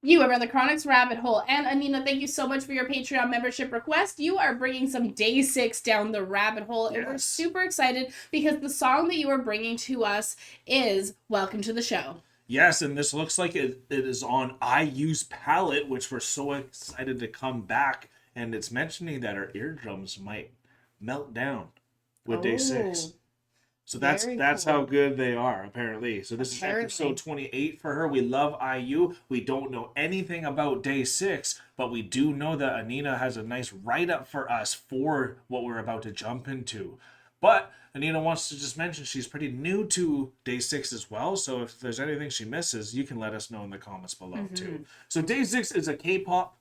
You are the Chronic's Rabbit Hole. And Anina, thank you so much for your Patreon membership request. You are bringing some Day6 down the rabbit hole. Yes. And we're super excited because the song that you are bringing to us is Welcome to the Show. Yes, and this looks like it is on IU's palette, which we're so excited to come back. And it's mentioning that our eardrums might melt down with Day6. So that's cool. How good they are, apparently. So this is episode 28 for her. We love IU. We don't know anything about Day6, but we do know that Anina has a nice write-up for us for what we're about to jump into. But Anina wants to just mention she's pretty new to Day6 as well. So if there's anything she misses, you can let us know in the comments below too. So Day6 is a K-pop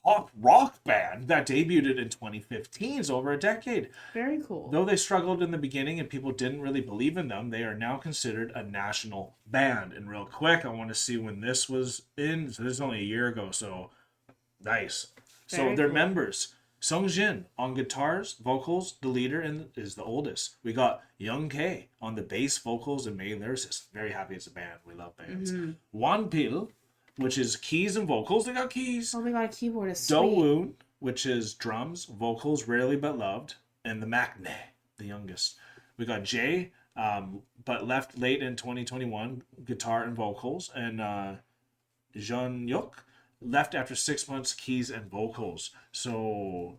pop rock band that debuted in 2015, so over a decade. Very cool. Though they struggled in the beginning and people didn't really believe in them, they are now considered a national band. And real quick, I want to see when this was in. So this is only a year ago, so nice. So their members, Sungjin on guitars, vocals, the leader and is the oldest. We got Young K on the bass, vocals, and main lyricist. Very happy it's a band. We love bands. Wanpil, which is keys and vocals. They got keys. Oh, they got a keyboard. It's sweet. Do-woon, which is drums, vocals, rarely but loved. And the Maknae, the youngest. We got Jay, but left late in 2021, guitar and vocals. And Jeon-yuk left after 6 months, keys and vocals. So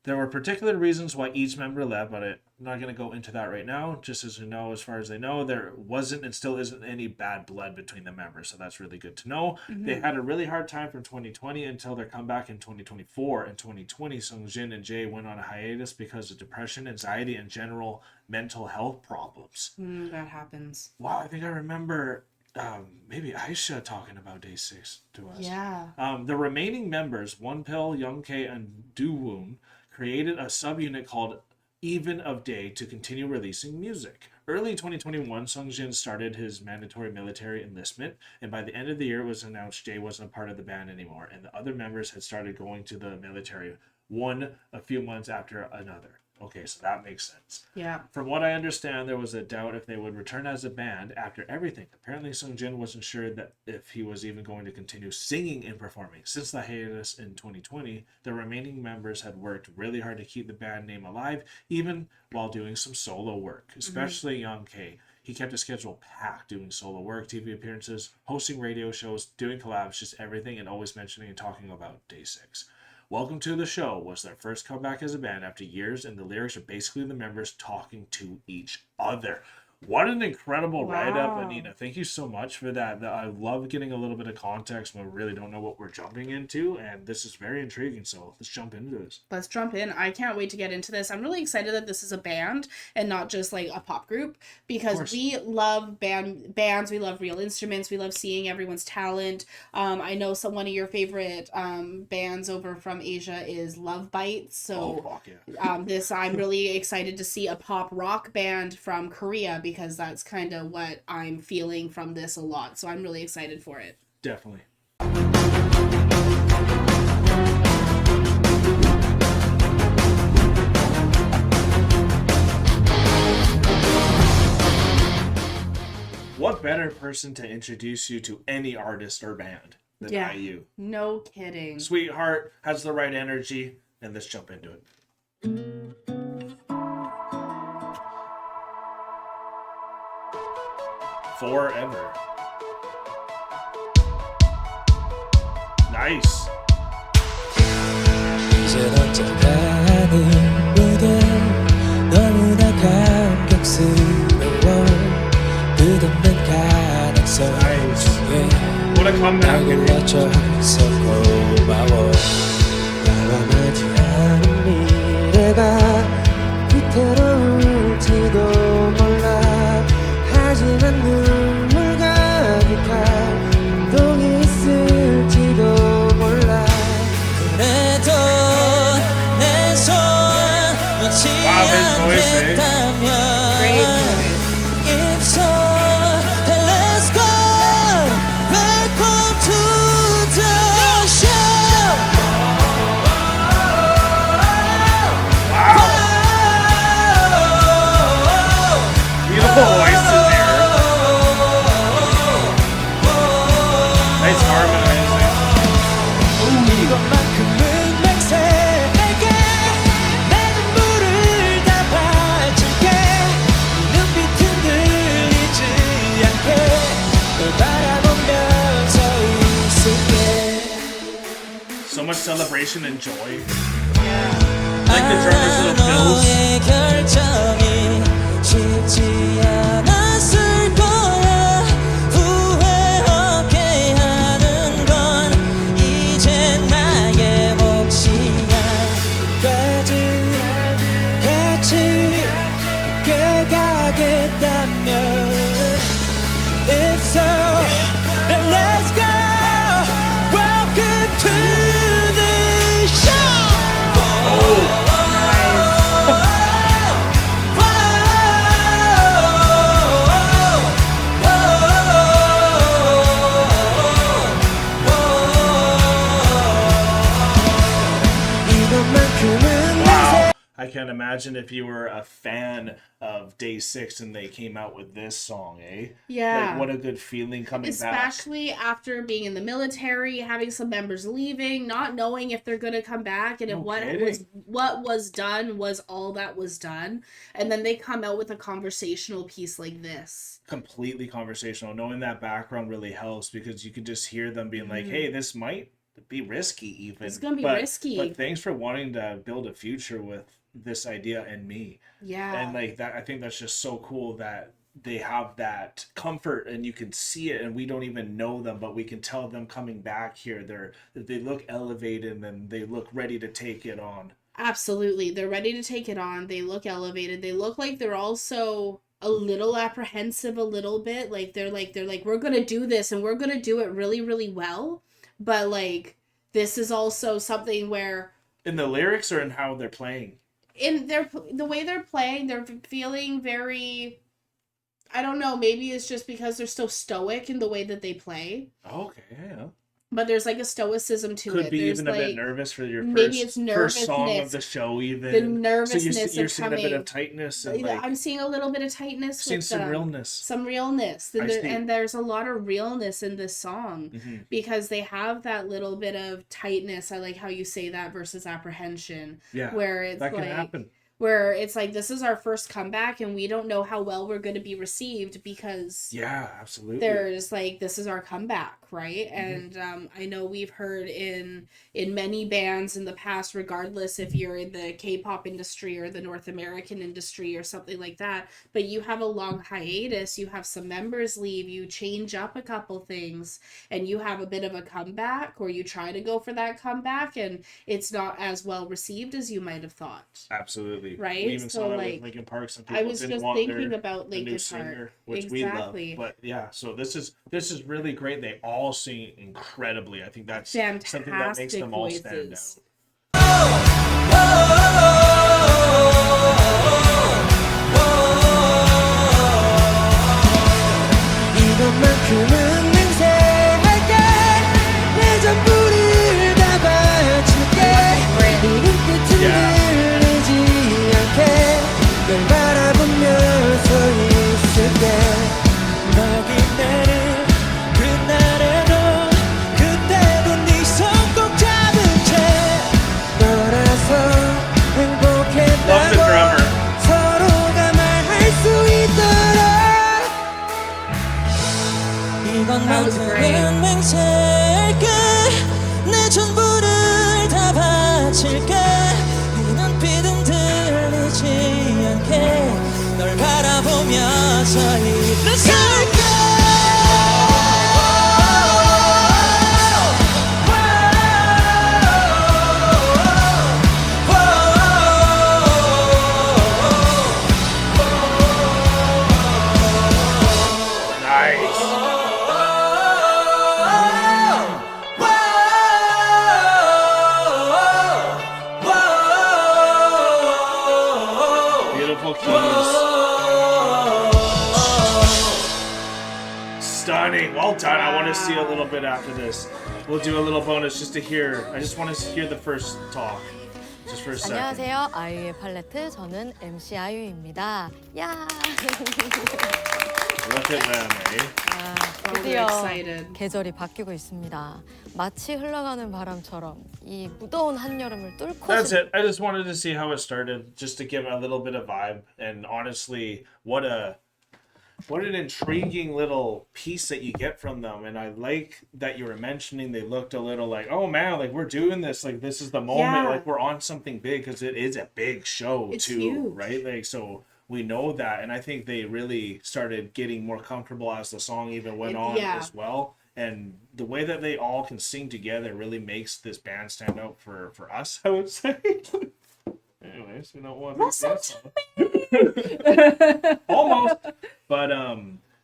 there were particular reasons why each member left, but I'm not going to go into that right now. Just as you know, as far as they know, there wasn't and still isn't any bad blood between the members. So that's really good to know. They had a really hard time from 2020 until their comeback in 2024. In 2020, Sungjin and Jay went on a hiatus because of depression, anxiety, and general mental health problems. That happens. Wow, I think I remember maybe Aisha talking about Day6 to us. Yeah. The remaining members, Wanpil, Young K, and Do-woon, created a subunit called Even of Day to continue releasing music. Early 2021, Sungjin started his mandatory military enlistment, and by the end of the year, it was announced Jay wasn't a part of the band anymore, and the other members had started going to the military, one a few months after another. Okay, so that makes sense. Yeah. From what I understand, there was a doubt if they would return as a band after everything. Apparently, Sungjin wasn't sure that if he was even going to continue singing and performing. Since the hiatus in 2020, the remaining members had worked really hard to keep the band name alive, even while doing some solo work, especially Young K. He kept his schedule packed, doing solo work, TV appearances, hosting radio shows, doing collabs, just everything, and always mentioning and talking about Day6. Welcome to the Show was their first comeback as a band after years, and the lyrics are basically the members talking to each other. What an incredible write-up, Anina. Thank you so much for that. I love getting a little bit of context when we really don't know what we're jumping into, and this is very intriguing, so let's jump into this. Let's jump in. I can't wait to get into this. I'm really excited that this is a band and not just like a pop group, because we love bands, we love real instruments, we love seeing everyone's talent. I know one of your favorite bands over from Asia is Love Bites, so I'm really excited to see a pop rock band from Korea, because that's kind of what I'm feeling from this a lot. So I'm really excited for it. Definitely. What better person to introduce you to any artist or band than IU? No kidding. Sweetheart, has the right energy, and let's jump into it. Forever. Nice. Nice. What a comeback. Wow, his voice, eh? Great voice. so much celebration and joy. Like the drummer's little fills. If so, then let's go. Welcome to the show. Wow. I can't imagine if you were a fan of Day6 and they came out with this song, eh? Yeah. Like, what a good feeling coming back. Especially after being in the military, having some members leaving, not knowing if they're going to come back, and if what was done was all that was done. And then they come out with a conversational piece like this. Completely conversational. Knowing that background really helps because you can just hear them being like, hey, this might be risky even. It's going to be risky. But thanks for wanting to build a future with this idea and me. Yeah. And like that, I think that's just so cool that they have that comfort and you can see it and we don't even know them, but we can tell them coming back here, they look elevated and they look ready to take it on. Absolutely. They're ready to take it on. They look elevated. They look like they're also a little apprehensive a little bit. Like they're like, we're going to do this and we're going to do it really, really well. But like, this is also something where in the lyrics or in how they're playing? In the way they're playing, they're feeling very, I don't know, maybe it's just because they're so stoic in the way that they play. Okay, yeah. But there's like a stoicism to it. Could be there's even like, a bit nervous for your maybe it's first song of the show even. The nervousness so you're of seeing coming. a bit of tightness. And like, I'm seeing a little bit of tightness. Seeing with some realness. Some realness. And there's a lot of realness in this song because they have that little bit of tightness. I like how you say that versus apprehension. Yeah, where it's that can like, happen. Where it's like, this is our first comeback and we don't know how well we're going to be received because yeah, absolutely, there's like, this is our comeback, right? And I know we've heard in many bands in the past, regardless if you're in the K-pop industry or the North American industry or something like that, but you have a long hiatus, you have some members leave, you change up a couple things and you have a bit of a comeback, or you try to go for that comeback and it's not as well received as you might have thought. Absolutely. Right? We even saw it with Linkin Park. Some people didn't want about Linkin new singer, Park. which we love. But yeah, so this is really great. They all sing incredibly. I think that's fantastic something that makes them all stand out. Love the drummer. That was great. Well done. I want to see a little bit after this. We'll do a little bonus just to hear. I just want to hear the first talk. Just for a second. 안녕하세요. 아이유의 팔레트. 저는 MC 아이유입니다. 야! Look at them, eh? 드디어 excited. 계절이 바뀌고 있습니다. 마치 흘러가는 바람처럼 이 무더운 한여름을 뚫고 That's it. I just wanted to see how it started, just to give a little bit of vibe. And honestly, what a what an intriguing little piece that you get from them. And I like that you were mentioning they looked a little like, oh man, like we're doing this, like this is the moment, Yeah. like we're on something big, because it is a big show It's too, huge. right? Like, so we know that, and I think they really started getting more comfortable as the song even went on Yeah. as well. And the way that they all can sing together really makes this band stand out for us, I would say. Anyways, we don't want to almost. But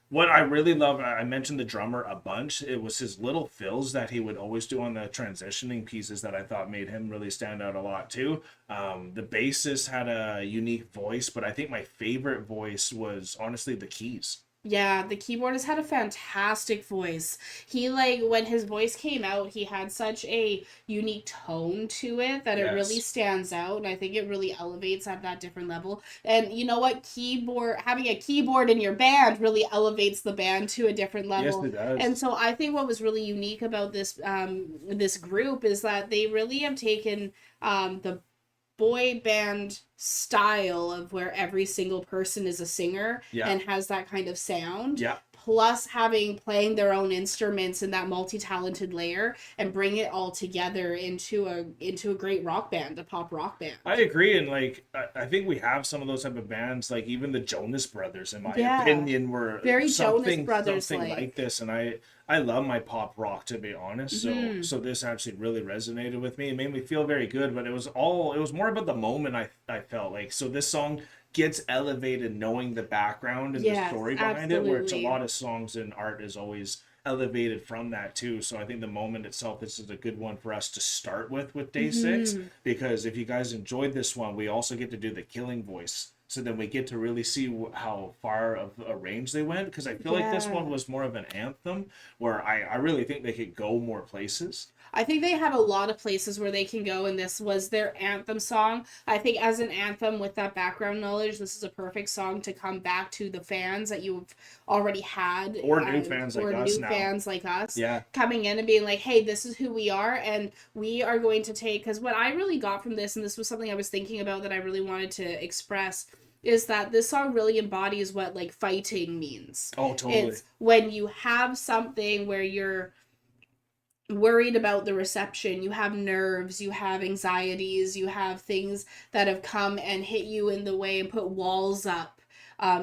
what I really love, I mentioned the drummer a bunch. It was his little fills that he would always do on the transitioning pieces that I thought made him really stand out a lot too. The bassist had a unique voice, but I think my favorite voice was honestly the keys. Yeah, the keyboardist had a fantastic voice. He, like, when his voice came out, he had such a unique tone to it that it really Yes. stands out, and I think it really elevates at that different level. And you know what? Having a keyboard in your band really elevates the band to a different level. Yes, it does. And so I think what was really unique about this group is that they really have taken the boy band style of where every single person is a singer Yeah. and has that kind of sound, Yeah. plus playing their own instruments in that multi-talented layer, and bring it all together into a great rock band, a pop rock band. I agree, and like I think we have some of those type of bands, like even the Jonas Brothers, in my Yeah. opinion, were Very Jonas something Brothers like this, and I love my pop rock, to be honest. Mhm. So this actually really resonated with me. It made me feel very good, but it was more about the moment. I felt like, so this song gets elevated knowing the background and the Yes, story behind it, which a absolutely. lot of songs and art is always elevated from that too. So I think the moment itself, this is a good one for us to start with Day6, Mhm. because if you guys enjoyed this one, we also get to do the killing voice. So then we get to really see how far of a range they went, because I feel like this Yeah. one was more of an anthem where I really think they could go more places. I think they have a lot of places where they can go, and this was their anthem song. I think as an anthem with that background knowledge, this is a perfect song to come back to the fans that you've already had. Or new fans like us now. fans like us. Yeah. Coming in and being like, hey, this is who we are, and we are going to take, because what I really got from this, and this was something I was thinking about that I really wanted to express, is that this song really embodies what, like, fighting means. Oh, totally. It's when you have something where you're worried about the reception, you have nerves, you have anxieties, you have things that have come and hit you in the way and put walls up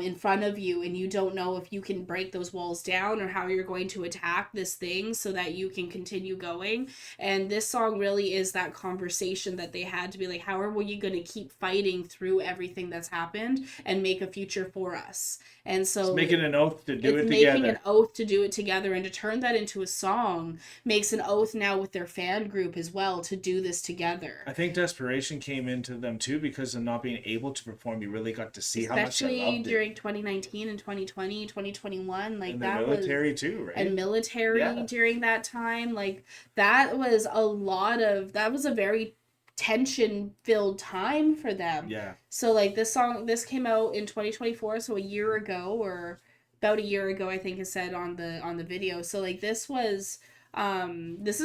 in front of you, and you don't know if you can break those walls down or how you're going to attack this thing so that you can continue going. And this song really is that conversation that they had to be like, how are we going to keep fighting through everything that's happened and make a future for us? And so It's making an oath to do it it's together. making an oath to do it together, and to turn that into a song makes an oath now with their fan group as well to do this together. I think desperation came into them too, because of not being able to perform. You really got to see how much they Especially loved it. during 2019 and 2020, 2021, like And that the was military too, right? and military Yeah. during that time, like that was a very tension filled time for them. Yeah. So like this came out in 2024, so a year ago, or about a year ago, I think is said on the video. So like this is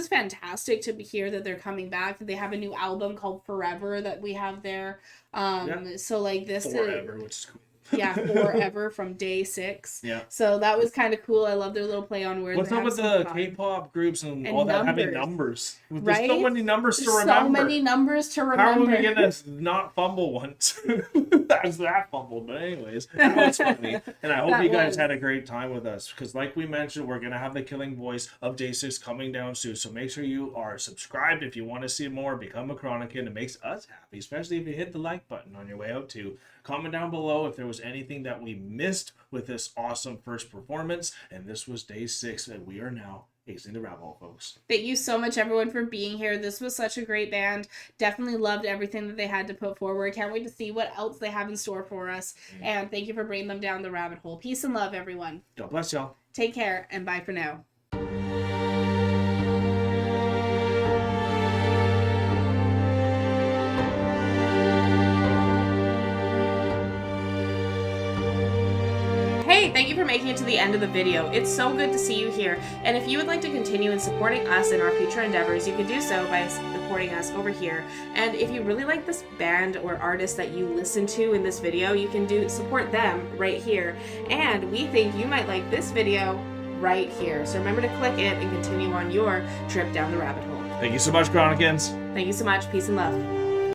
fantastic to hear that they're coming back. They have a new album called Forever that we have there. Yeah. So like this Forever, which is cool. yeah, Forever from Day6. Yeah. So that was kind of cool. I love their little play on words. What's They up have with some the fun. K-pop groups and And all that having numbers. numbers? There's so Right? many numbers to There's remember. so many numbers to remember. How are we gonna not fumble once? That's that fumble, but anyways, that was funny, and I hope That you guys was. had a great time with us. Because, like we mentioned, we're gonna have the killing voice of Day6 coming down soon. So make sure you are subscribed if you want to see more. Become a Chronican. It makes us happy, especially if you hit the like button on your way out too. Comment down below if there was anything that we missed with this awesome first performance. And this was Day6, and we are now acing the rabbit hole, folks. Thank you so much, everyone, for being here. This was such a great band. Definitely loved everything that they had to put forward. Can't wait to see what else they have in store for us. And thank you for bringing them down the rabbit hole. Peace and love, everyone. God bless y'all. Take care, and bye for now. Hey, thank you for making it to the end of the video. It's so good to see you here. And if you would like to continue in supporting us in our future endeavors, you can do so by supporting us over here. And if you really like this band or artist that you listen to in this video, you can support them right here. And we think you might like this video right here. So remember to click it and continue on your trip down the rabbit hole. Thank you so much, Chronicans. Thank you so much. Peace and love.